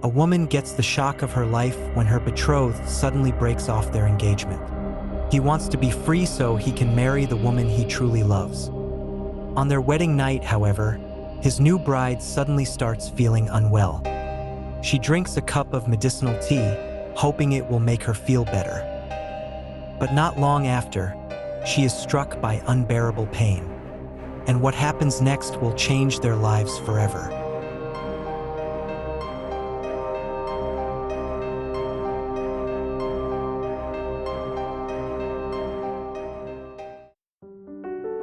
a woman gets the shock of her life when her betrothed suddenly breaks off their engagement. He wants to be free so he can marry the woman he truly loves. On their wedding night, however, his new bride suddenly starts feeling unwell. She drinks a cup of medicinal tea, hoping it will make her feel better. But not long after, she is struck by unbearable pain. And what happens next will change their lives forever.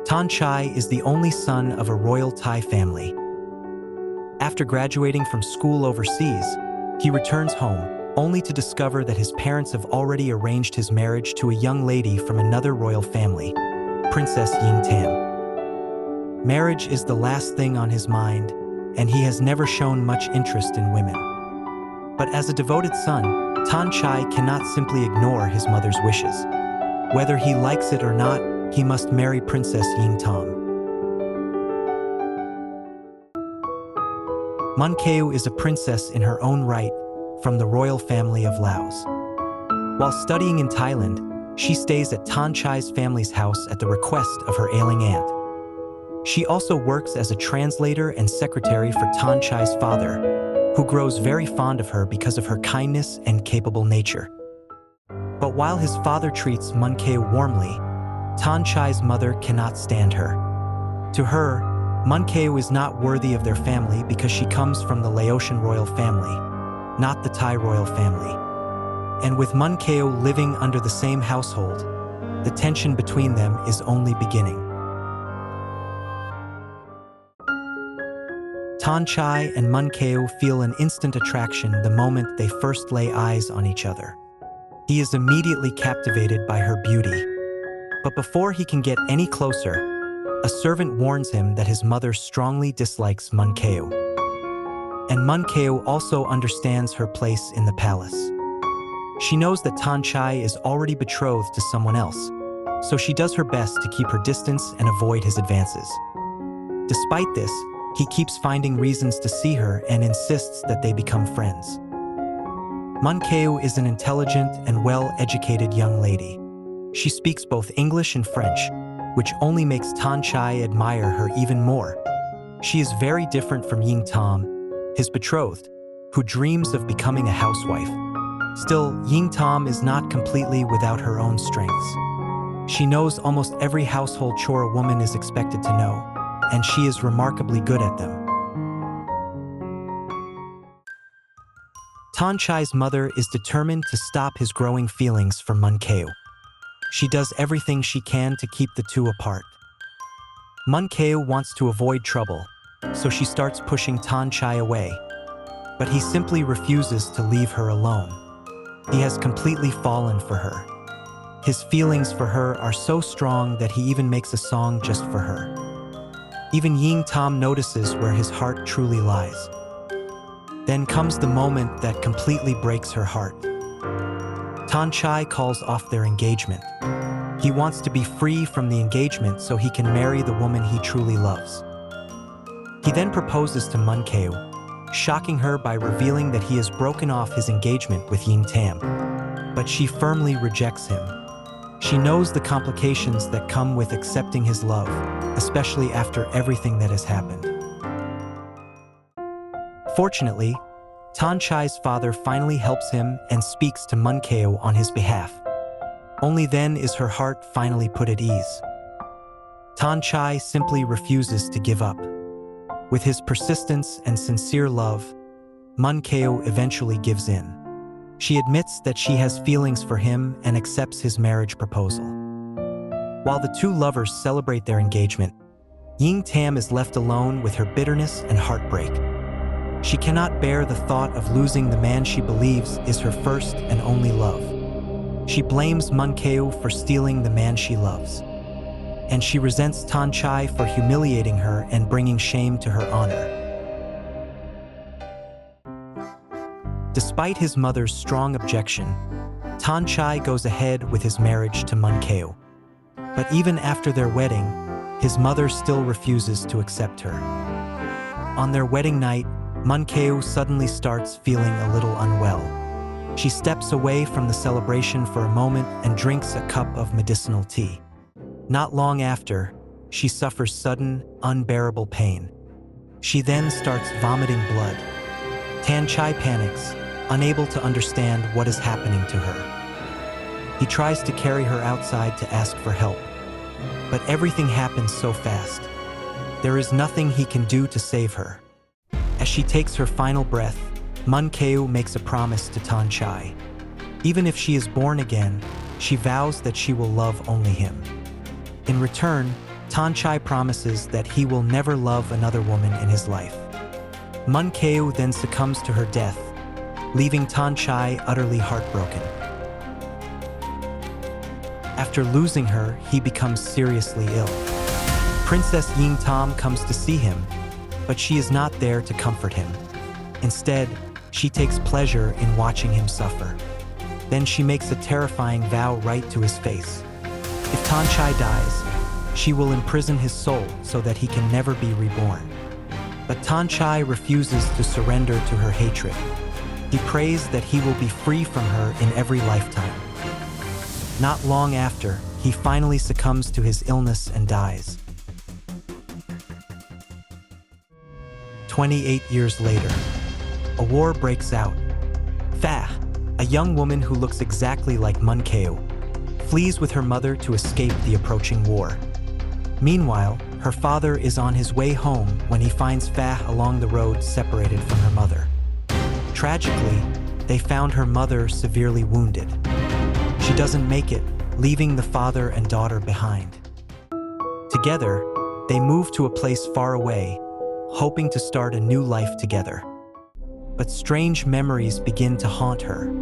Thonchai is the only son of a royal Thai family. After graduating from school overseas, he returns home, only to discover that his parents have already arranged his marriage to a young lady from another royal family, Princess Ying Tam. Marriage is the last thing on his mind, and he has never shown much interest in women. But as a devoted son, Thonchai cannot simply ignore his mother's wishes. Whether he likes it or not, he must marry Princess Ying Tam. Munkeu is a princess in her own right, from the royal family of Laos. While studying in Thailand, she stays at Thonchai's family's house at the request of her ailing aunt. She also works as a translator and secretary for Thonchai's father, who grows very fond of her because of her kindness and capable nature. But while his father treats Munkeu warmly, Thonchai's mother cannot stand her. To her, Munkeu is not worthy of their family because she comes from the Laotian royal family, not the Thai royal family. And with Munkeu living under the same household, the tension between them is only beginning. Thonchai and Munkeu feel an instant attraction the moment they first lay eyes on each other. He is immediately captivated by her beauty. But before he can get any closer, a servant warns him that his mother strongly dislikes Munkeu. And Munkeu also understands her place in the palace. She knows that Thonchai is already betrothed to someone else, so she does her best to keep her distance and avoid his advances. Despite this, he keeps finding reasons to see her and insists that they become friends. Munkeu is an intelligent and well-educated young lady. She speaks both English and French, which only makes Thonchai admire her even more. She is very different from Ying Tam, his betrothed, who dreams of becoming a housewife. Still, Ying Tam is not completely without her own strengths. She knows almost every household chore a woman is expected to know, and she is remarkably good at them. Thonchai's mother is determined to stop his growing feelings for Munkeu. She does everything she can to keep the two apart. Munkeu wants to avoid trouble, so she starts pushing Thonchai away. But he simply refuses to leave her alone. He has completely fallen for her. His feelings for her are so strong that he even makes a song just for her. Even Ying Tam notices where his heart truly lies. Then comes the moment that completely breaks her heart. Thonchai calls off their engagement. He wants to be free from the engagement so he can marry the woman he truly loves. He then proposes to Munkeu, shocking her by revealing that he has broken off his engagement with Ying Tam. But she firmly rejects him. She knows the complications that come with accepting his love, especially after everything that has happened. Fortunately, Thonchai's father finally helps him and speaks to Munkeu on his behalf. Only then is her heart finally put at ease. Thonchai simply refuses to give up. With his persistence and sincere love, Munkeu eventually gives in. She admits that she has feelings for him and accepts his marriage proposal. While the two lovers celebrate their engagement, Ying Tam is left alone with her bitterness and heartbreak. She cannot bear the thought of losing the man she believes is her first and only love. She blames Munkeu for stealing the man she loves. And she resents Thonchai for humiliating her and bringing shame to her honor. Despite his mother's strong objection, Thonchai goes ahead with his marriage to Munkeu. But even after their wedding, his mother still refuses to accept her. On their wedding night, Munkeo suddenly starts feeling a little unwell. She steps away from the celebration for a moment and drinks a cup of medicinal tea. Not long after, she suffers sudden, unbearable pain. She then starts vomiting blood. Tan Chai panics, unable to understand what is happening to her. He tries to carry her outside to ask for help, but everything happens so fast. There is nothing he can do to save her. As she takes her final breath, Munkeo makes a promise to Tan Chai. Even if she is born again, she vows that she will love only him. In return, Tan Chai promises that he will never love another woman in his life. Munkeo then succumbs to her death, leaving Tan Chai utterly heartbroken. After losing her, he becomes seriously ill. Princess Ying Tam comes to see him, but she is not there to comfort him. Instead, she takes pleasure in watching him suffer. Then she makes a terrifying vow right to his face. If Tan Chai dies, she will imprison his soul so that he can never be reborn. But Tan Chai refuses to surrender to her hatred. He prays that he will be free from her in every lifetime. Not long after, he finally succumbs to his illness and dies. 28 years later, a war breaks out. Fa, a young woman who looks exactly like Munkeo, flees with her mother to escape the approaching war. Meanwhile, her father is on his way home when he finds Fa along the road separated from her mother. Tragically, they found her mother severely wounded. She doesn't make it, leaving the father and daughter behind. Together, they move to a place far away, hoping to start a new life together. But strange memories begin to haunt her.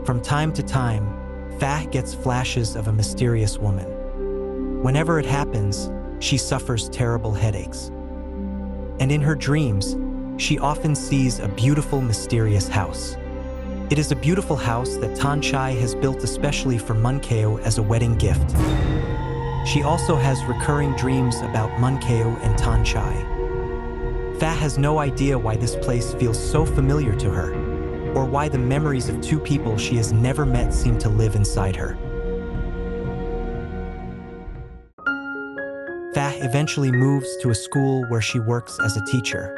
From time to time, Fa gets flashes of a mysterious woman. Whenever it happens, she suffers terrible headaches. And in her dreams, she often sees a beautiful, mysterious house. It is a beautiful house that Tan Chai has built especially for Munkeo as a wedding gift. She also has recurring dreams about Munkeo and Tan Chai. Fa has no idea why this place feels so familiar to her, or why the memories of two people she has never met seem to live inside her. Fa eventually moves to a school where she works as a teacher.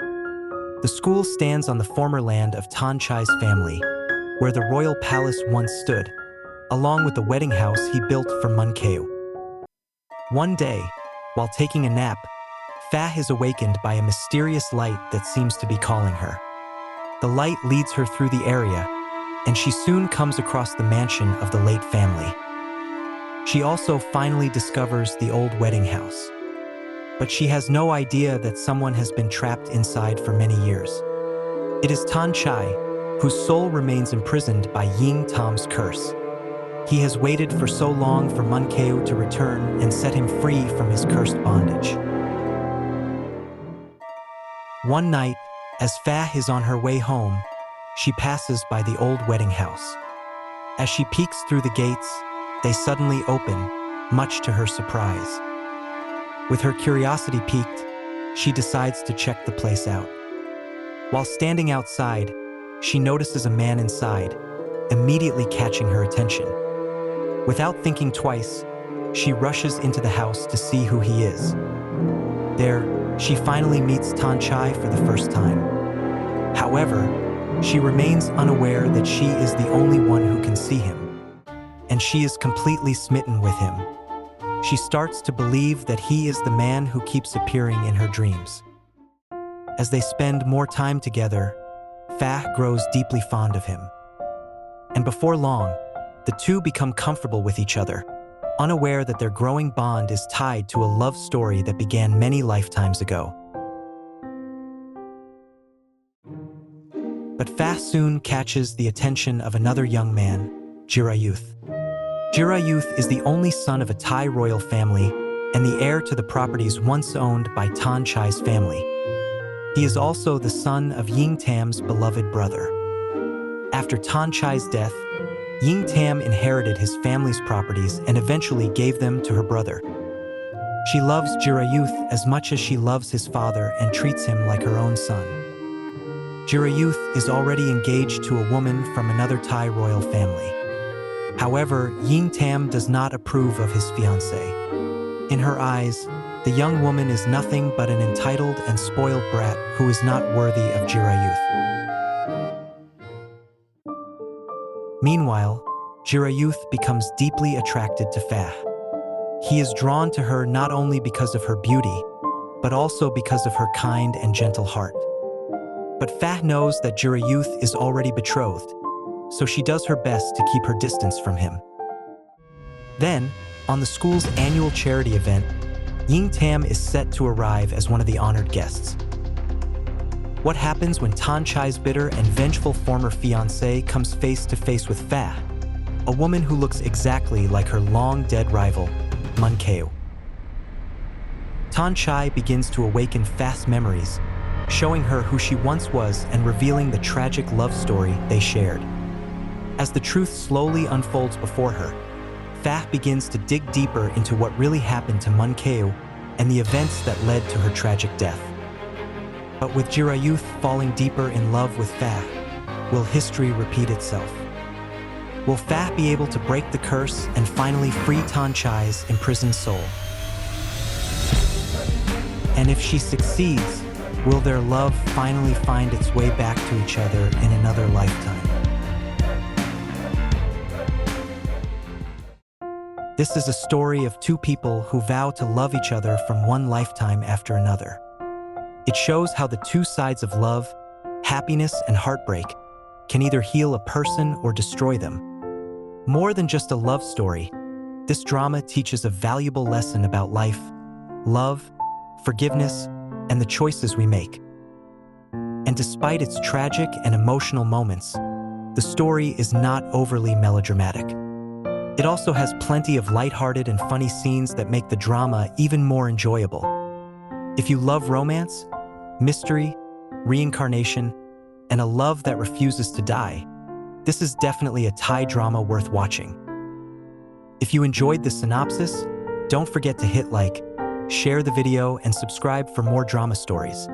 The school stands on the former land of Tan Chai's family, where the royal palace once stood, along with the wedding house he built for Munkeo. One day, while taking a nap, Fa is awakened by a mysterious light that seems to be calling her. The light leads her through the area, and she soon comes across the mansion of the late family. She also finally discovers the old wedding house. But she has no idea that someone has been trapped inside for many years. It is Tan Chai, whose soul remains imprisoned by Ying Tam's curse. He has waited for so long for Munkeo to return and set him free from his cursed bondage. One night, as Fa is on her way home, she passes by the old wedding house. As she peeks through the gates, they suddenly open, much to her surprise. With her curiosity piqued, she decides to check the place out. While standing outside, she notices a man inside, immediately catching her attention. Without thinking twice, she rushes into the house to see who he is. There, she finally meets Tan Chai for the first time. However, she remains unaware that she is the only one who can see him, and she is completely smitten with him. She starts to believe that he is the man who keeps appearing in her dreams. As they spend more time together, Fa grows deeply fond of him. And before long, the two become comfortable with each other, unaware that their growing bond is tied to a love story that began many lifetimes ago. But Fa soon catches the attention of another young man, Jirayuth. Jirayuth is the only son of a Thai royal family and the heir to the properties once owned by Tan Chai's family. He is also the son of Ying Tam's beloved brother. After Tan Chai's death, Ying Tam inherited his family's properties and eventually gave them to her brother. She loves Jirayuth as much as she loves his father and treats him like her own son. Jirayuth is already engaged to a woman from another Thai royal family. However, Ying Tam does not approve of his fiancée. In her eyes, the young woman is nothing but an entitled and spoiled brat who is not worthy of Jirayuth. Meanwhile, Jirayuth becomes deeply attracted to Fah. He is drawn to her not only because of her beauty, but also because of her kind and gentle heart. But Fah knows that Jirayuth is already betrothed, so she does her best to keep her distance from him. Then, on the school's annual charity event, Ying Tam is set to arrive as one of the honored guests. What happens when Tan Chai's bitter and vengeful former fiancé comes face to face with Fah, a woman who looks exactly like her long-dead rival, Mun Keo? Tan Chai begins to awaken Fah's memories, showing her who she once was and revealing the tragic love story they shared. As the truth slowly unfolds before her, Fah begins to dig deeper into what really happened to Mun Keo and the events that led to her tragic death. But with Jirayuth falling deeper in love with Fah, will history repeat itself? Will Fah be able to break the curse and finally free Tan Chai's imprisoned soul? And if she succeeds, will their love finally find its way back to each other in another lifetime? This is a story of two people who vow to love each other from one lifetime after another. It shows how the two sides of love, happiness and heartbreak, can either heal a person or destroy them. More than just a love story, this drama teaches a valuable lesson about life, love, forgiveness, and the choices we make. And despite its tragic and emotional moments, the story is not overly melodramatic. It also has plenty of lighthearted and funny scenes that make the drama even more enjoyable. If you love romance, mystery, reincarnation, and a love that refuses to die, this is definitely a Thai drama worth watching. If you enjoyed the synopsis, don't forget to hit like, share the video, and subscribe for more drama stories.